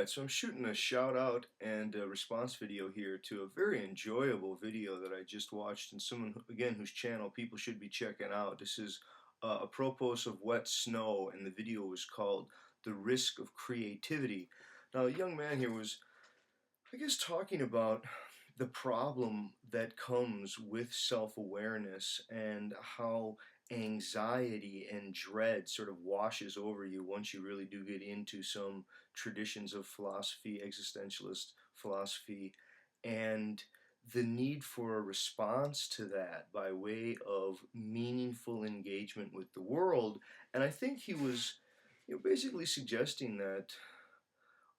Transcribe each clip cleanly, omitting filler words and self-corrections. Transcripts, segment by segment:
Alright, so I'm shooting a shout out and a response video here to a very enjoyable video that I just watched, and someone, again, whose channel people should be checking out. This is apropos of wet snow, and the video was called The Risk of Creativity. Now, a young man here was, I guess, talking about the problem that comes with self-awareness and how anxiety and dread sort of washes over you once you really do get into some traditions of philosophy, existentialist philosophy, and the need for a response to that by way of meaningful engagement with the world. And I think he was, basically suggesting that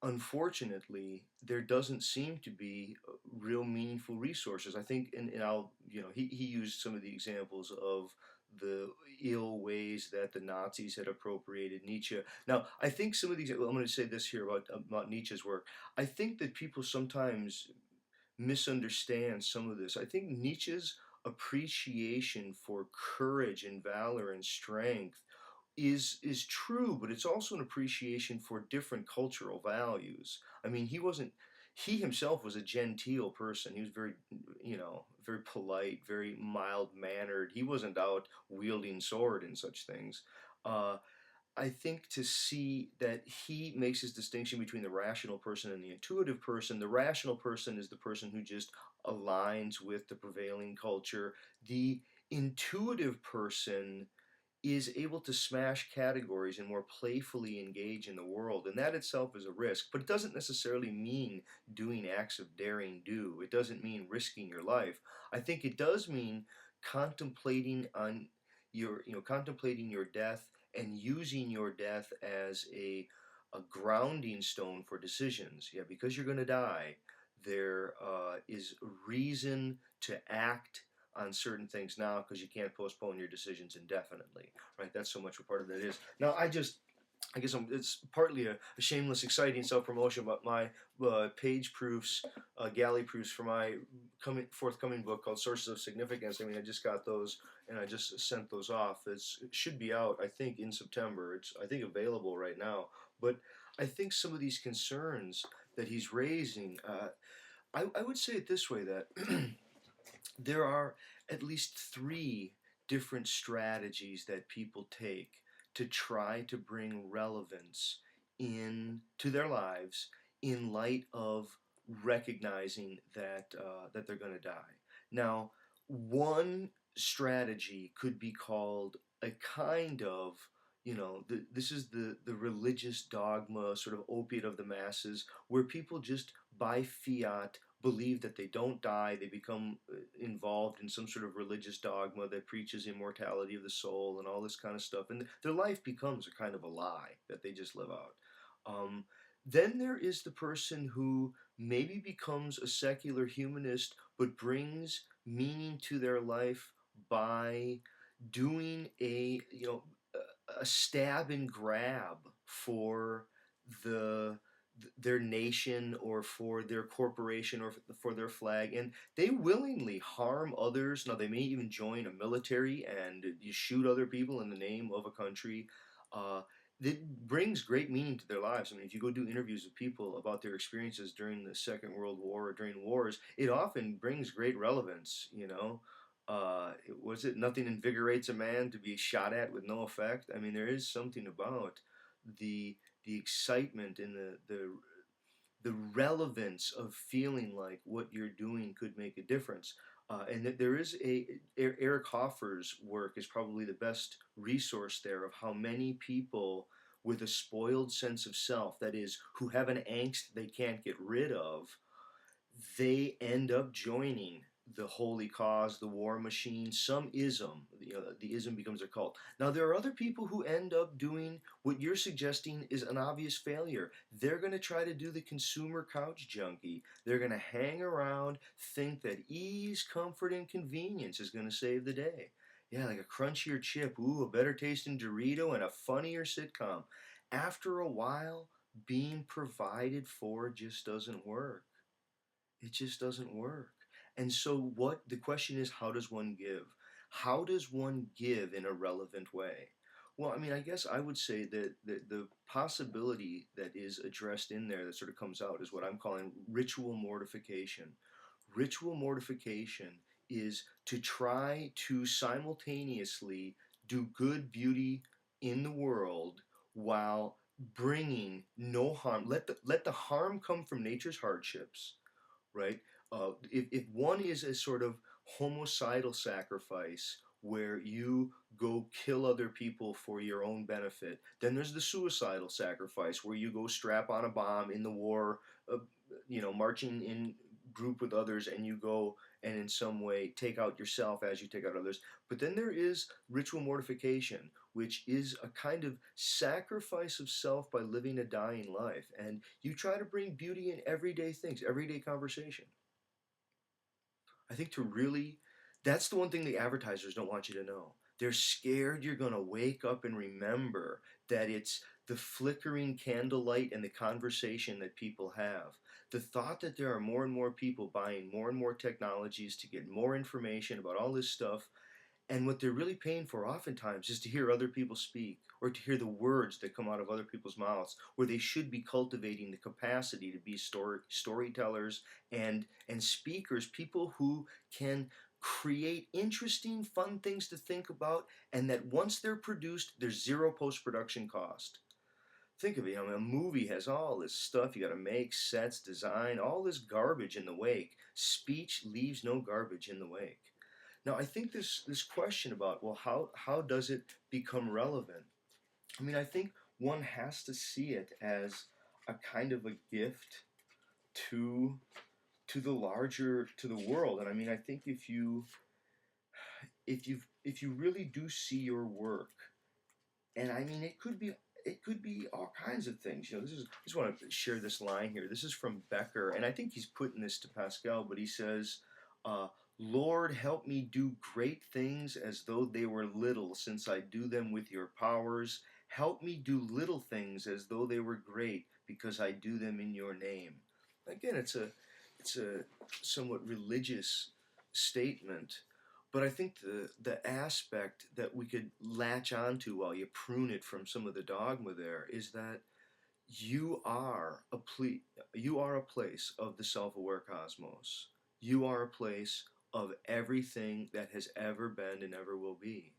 unfortunately, there doesn't seem to be real meaningful resources. I think, and I'll, he used some of the examples of the ill ways that the Nazis had appropriated Nietzsche. Now, I think some of these, I'm going to say this here about Nietzsche's work. I think that people sometimes misunderstand some of this. I think Nietzsche's appreciation for courage and valor and strength is true, but it's also an appreciation for different cultural values. I mean, he himself was a genteel person. He was very, very polite, very mild mannered. He wasn't out wielding sword and such things. Uh, I think to see that he makes his distinction between the rational person and the intuitive person. The rational person is the person who just aligns with the prevailing culture. The intuitive person is able to smash categories and more playfully engage in the world, and that itself is a risk. But it doesn't necessarily mean doing acts of daring do. It doesn't mean risking your life. I think it does mean contemplating on contemplating your death and using your death as a grounding stone for decisions. Yeah, because you're going to die, there is reason to act on certain things now because you can't postpone your decisions indefinitely, right? That's so much what part of that is. Now, I guess it's partly a shameless, exciting self-promotion about my page proofs, galley proofs for my forthcoming book called Sources of Significance. I mean, I just got those and I just sent those off. It should be out, I think, in September. It's, I think, available right now. But I think some of these concerns that he's raising, I would say it this way, that there are at least three different strategies that people take to try to bring relevance into their lives in light of recognizing that they're going to die. Now, one strategy could be called a kind of, this is the religious dogma, sort of opiate of the masses, where people just by fiat believe that they don't die. They become involved in some sort of religious dogma that preaches immortality of the soul and all this kind of stuff, and their life becomes a kind of a lie that they just live out. Um, then there is the person who maybe becomes a secular humanist but brings meaning to their life by doing a stab and grab for the their nation or for their corporation or for their flag, and they willingly harm others. Now, they may even join a military and you shoot other people in the name of a country. uh, that brings great meaning to their lives. I mean, if you go do interviews with people about their experiences during the Second World War or during wars, it often brings great relevance. Was it nothing invigorates a man to be shot at with no effect? I mean, there is something about the excitement and the relevance of feeling like what you're doing could make a difference. And that there is Eric Hoffer's work is probably the best resource there of how many people with a spoiled sense of self, that is, who have an angst they can't get rid of, they end up joining the holy cause, the war machine, some ism. The ism becomes a cult. Now, there are other people who end up doing what you're suggesting is an obvious failure. They're going to try to do the consumer couch junkie. They're going to hang around, think that ease, comfort, and convenience is going to save the day. Yeah, like a crunchier chip, ooh, a better tasting Dorito, and a funnier sitcom. After a while, being provided for just doesn't work. It just doesn't work. And so the question is, how does one give? How does one give in a relevant way? Well, I mean, I guess I would say that the possibility that is addressed in there that sort of comes out is what I'm calling ritual mortification. Ritual mortification is to try to simultaneously do good beauty in the world while bringing no harm. Let the harm come from nature's hardships, right? If one is a sort of homicidal sacrifice where you go kill other people for your own benefit, then there's the suicidal sacrifice where you go strap on a bomb in the war, uh, marching in group with others, and you go and in some way take out yourself as you take out others. But then there is ritual mortification, which is a kind of sacrifice of self by living a dying life. And you try to bring beauty in everyday things, everyday conversation. I think to really, that's the one thing the advertisers don't want you to know. They're scared you're going to wake up and remember that it's the flickering candlelight and the conversation that people have. The thought that there are more and more people buying more and more technologies to get more information about all this stuff, and what they're really paying for oftentimes is to hear other people speak or to hear the words that come out of other people's mouths, where they should be cultivating the capacity to be storytellers and speakers, people who can create interesting, fun things to think about, and that once they're produced, there's zero post-production cost. Think of it, a movie has all this stuff you got to make, sets, design, all this garbage in the wake. Speech leaves no garbage in the wake. Now, I think this question about, well, how does it become relevant? I mean, I think one has to see it as a kind of a gift to to the world. And I mean, I think if you really do see your work, and I mean, it could be all kinds of things. I just want to share this line here. This is from Becker, and I think he's putting this to Pascal, but he says, uh, "Lord, help me do great things as though they were little, since I do them with your powers. Help me do little things as though they were great, because I do them in your name." Again, it's a somewhat religious statement, but I think the aspect that we could latch onto while you prune it from some of the dogma there is that you are you are a place of the self-aware cosmos. You are a place of everything that has ever been and ever will be.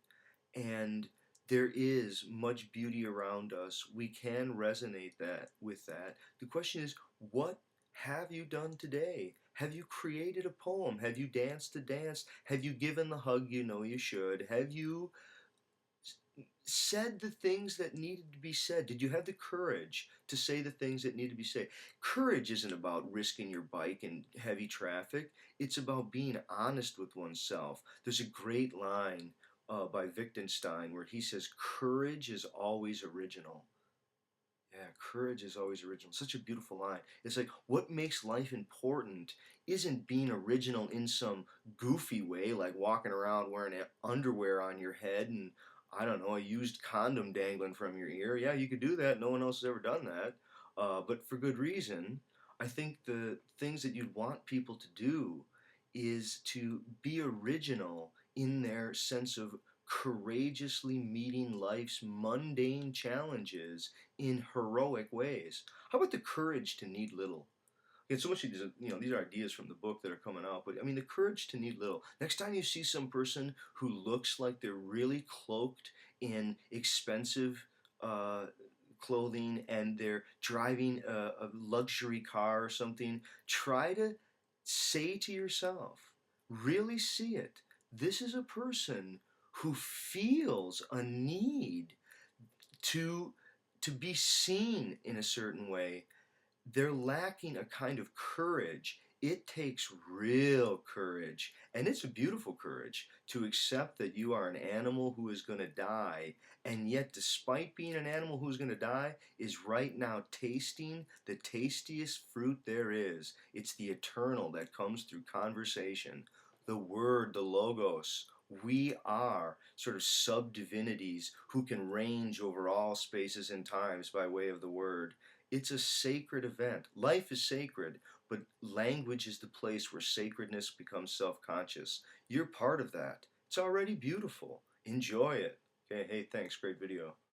And there is much beauty around us. We can resonate that with that. The question is, what have you done today? Have you created a poem? Have you danced a dance? Have you given the hug you know you should? Have you said the things that needed to be said? Did you have the courage to say the things that need to be said? Courage isn't about risking your bike in heavy traffic. It's about being honest with oneself. There's a great line by Wittgenstein where he says, "Courage is always original." Yeah, courage is always original. Such a beautiful line. It's like what makes life important isn't being original in some goofy way, like walking around wearing underwear on your head and, I don't know, a used condom dangling from your ear. Yeah, you could do that. No one else has ever done that, but for good reason. I think the things that you'd want people to do is to be original in their sense of courageously meeting life's mundane challenges in heroic ways. How about the courage to need little? And so much of these, these are ideas from the book that are coming out, but I mean, the courage to need little. Next time you see some person who looks like they're really cloaked in expensive uh, clothing and they're driving a luxury car or something, try to say to yourself, really see it. This is a person who feels a need to to be seen in a certain way. They're lacking a kind of courage. It takes real courage, and it's a beautiful courage to accept that you are an animal who is going to die, and yet, despite being an animal who's going to die, is right now tasting the tastiest fruit there is. It's the eternal that comes through conversation, the word, the logos. We are sort of sub divinities who can range over all spaces and times by way of the word. It's a sacred event. Life is sacred, but language is the place where sacredness becomes self conscious. You're part of that. It's already beautiful. Enjoy it. Okay, hey, thanks. Great video.